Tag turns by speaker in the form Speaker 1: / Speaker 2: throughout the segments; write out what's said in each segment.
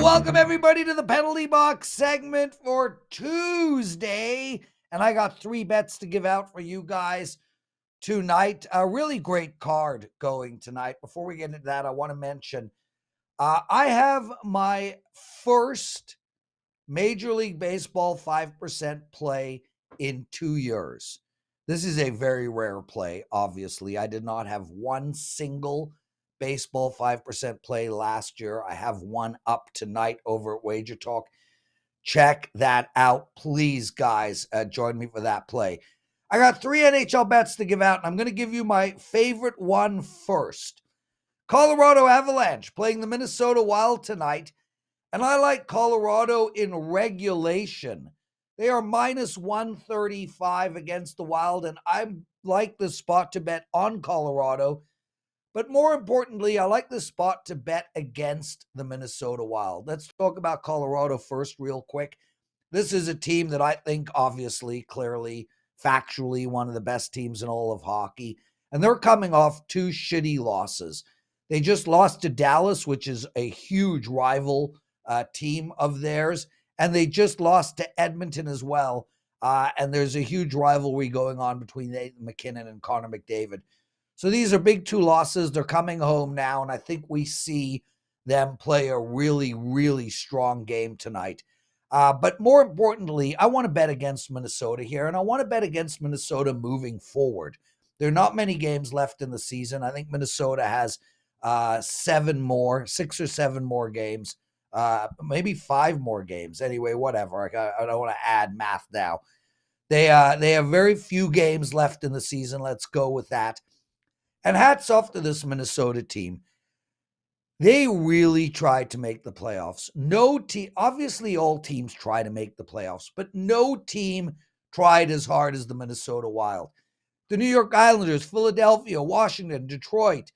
Speaker 1: Welcome, everybody, to the Penalty Box segment for Tuesday. And I got 3 bets to give out for you guys tonight. A really great card going tonight. Before we get into that, I want to mention I have my first Major League Baseball 5% play in 2 years. This is a very rare play, obviously. I did not have one single baseball 5% play last year. I have one up tonight over at WagerTalk. Check that out, please, guys. Join me for that play. I got 3 NHL bets to give out, and I'm going to give you my favorite one first. Colorado Avalanche playing the Minnesota Wild tonight, and I like Colorado in regulation. They are minus 135 against the Wild, and I like the spot to bet on Colorado. But more importantly, I like the spot to bet against the Minnesota Wild. Let's talk about Colorado first real quick. This is a team that I think, obviously, clearly, factually, one of the best teams in all of hockey. And they're coming off 2 shitty losses. They just lost to Dallas, which is a huge rival team of theirs. And they just lost to Edmonton as well. And there's a huge rivalry going on between Nathan McKinnon and Connor McDavid. So these are big 2 losses. They're coming home now, and I think we see them play a really, really strong game tonight. But more importantly, I want to bet against Minnesota here, and I want to bet against Minnesota moving forward. There are not many games left in the season. I think Minnesota has 6 or 7 more games, maybe 5 more games. Anyway, whatever. I don't want to add math now. They have very few games left in the season. Let's go with that. And hats off to this Minnesota team. They really tried to make the playoffs. No team, obviously all teams try to make the playoffs, but no team tried as hard as the Minnesota Wild. The New York Islanders, Philadelphia, Washington, Detroit,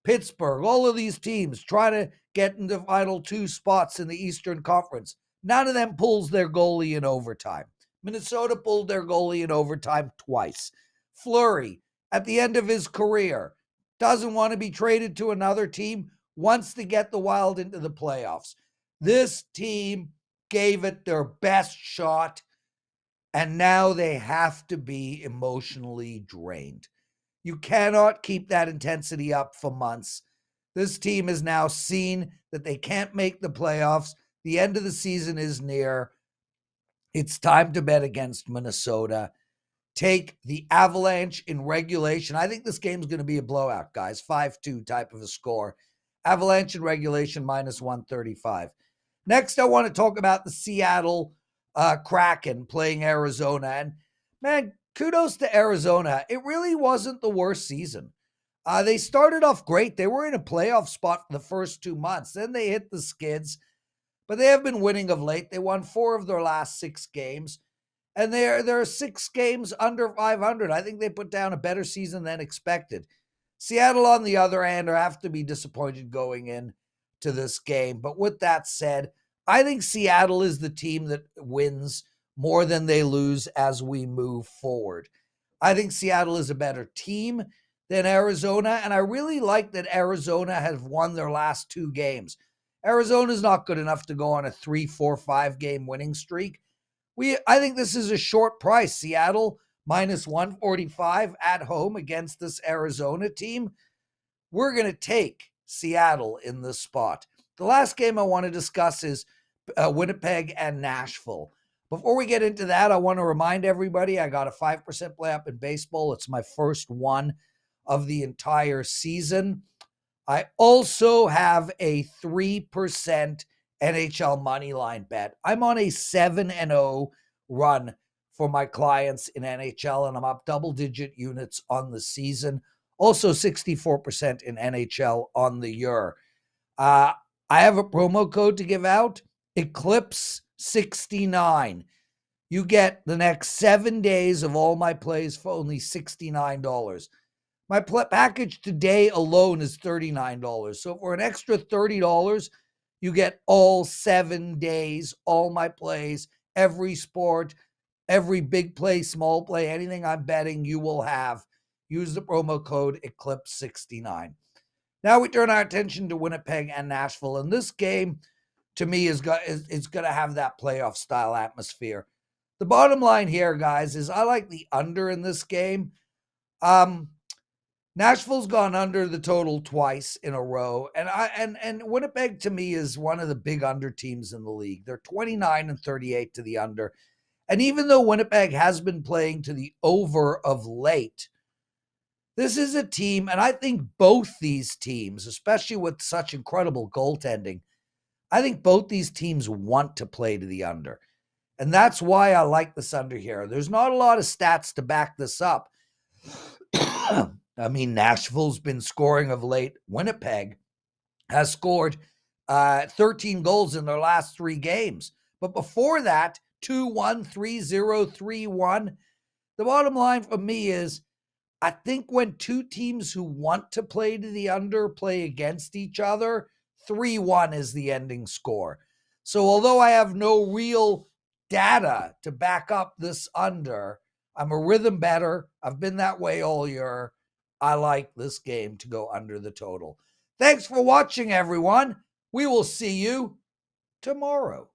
Speaker 1: Pittsburgh, all of these teams try to get in the final 2 spots in the Eastern Conference. None of them pulls their goalie in overtime. Minnesota pulled their goalie in overtime twice. Fleury, at the end of his career, doesn't want to be traded to another team, wants to get the Wild into the playoffs. This team gave it their best shot, and now they have to be emotionally drained. You cannot keep that intensity up for months. This team has now seen that they can't make the playoffs. The end of the season is near. It's time to bet against Minnesota. Take the Avalanche in regulation. I think this game's going to be a blowout, guys. 5-2 type of a score. Avalanche in regulation minus 135. Next, I want to talk about the Seattle Kraken playing Arizona. And man, kudos to Arizona. It really wasn't the worst season. They started off great. They were in a playoff spot for the first 2 months. Then they hit the skids. But they have been winning of late. They won 4 of their last 6 games. And there are 6 games under 500. I think they put down a better season than expected. Seattle, on the other hand, have to be disappointed going into this game. But with that said, I think Seattle is the team that wins more than they lose as we move forward. I think Seattle is a better team than Arizona, and I really like that Arizona has won their last 2 games. Arizona is not good enough to go on a 3, 4, 5 game winning streak. I think this is a short price. Seattle minus 145 at home against this Arizona team. We're going to take Seattle in this spot. The last game I want to discuss is Winnipeg and Nashville. Before we get into that, I want to remind everybody I got a 5% play up in baseball. It's my first one of the entire season. I also have a 3% NHL money line bet. I'm on a 7-0 run for my clients in NHL, and I'm up double-digit units on the season. Also 64% in NHL on the year. I have a promo code to give out, Eclipse69. You get the next 7 days of all my plays for only $69. My package today alone is $39. So for an extra $30, you get all 7 days, all my plays, every sport, every big play, small play, anything I'm betting you will have. Use the promo code Eclipse69. Now we turn our attention to Winnipeg and Nashville. In this game, to me is going to have that playoff style atmosphere. The bottom line here, guys, is I like the under in this game. Nashville's gone under the total twice in a row, and Winnipeg to me is one of the big under teams in the league. They're 29-38 to the under. And even though Winnipeg has been playing to the over of late, this is a team, and I think both these teams, especially with such incredible goaltending, I think both these teams want to play to the under. And that's why I like this under here. There's not a lot of stats to back this up. I mean, Nashville's been scoring of late. Winnipeg has scored 13 goals in their last 3 games. But before that, 2-1, 3-0, 3-1. The bottom line for me is I think when two teams who want to play to the under play against each other, 3-1 is the ending score. So although I have no real data to back up this under, I'm a rhythm better. I've been that way all year. I like this game to go under the total. Thanks for watching, everyone. We will see you tomorrow.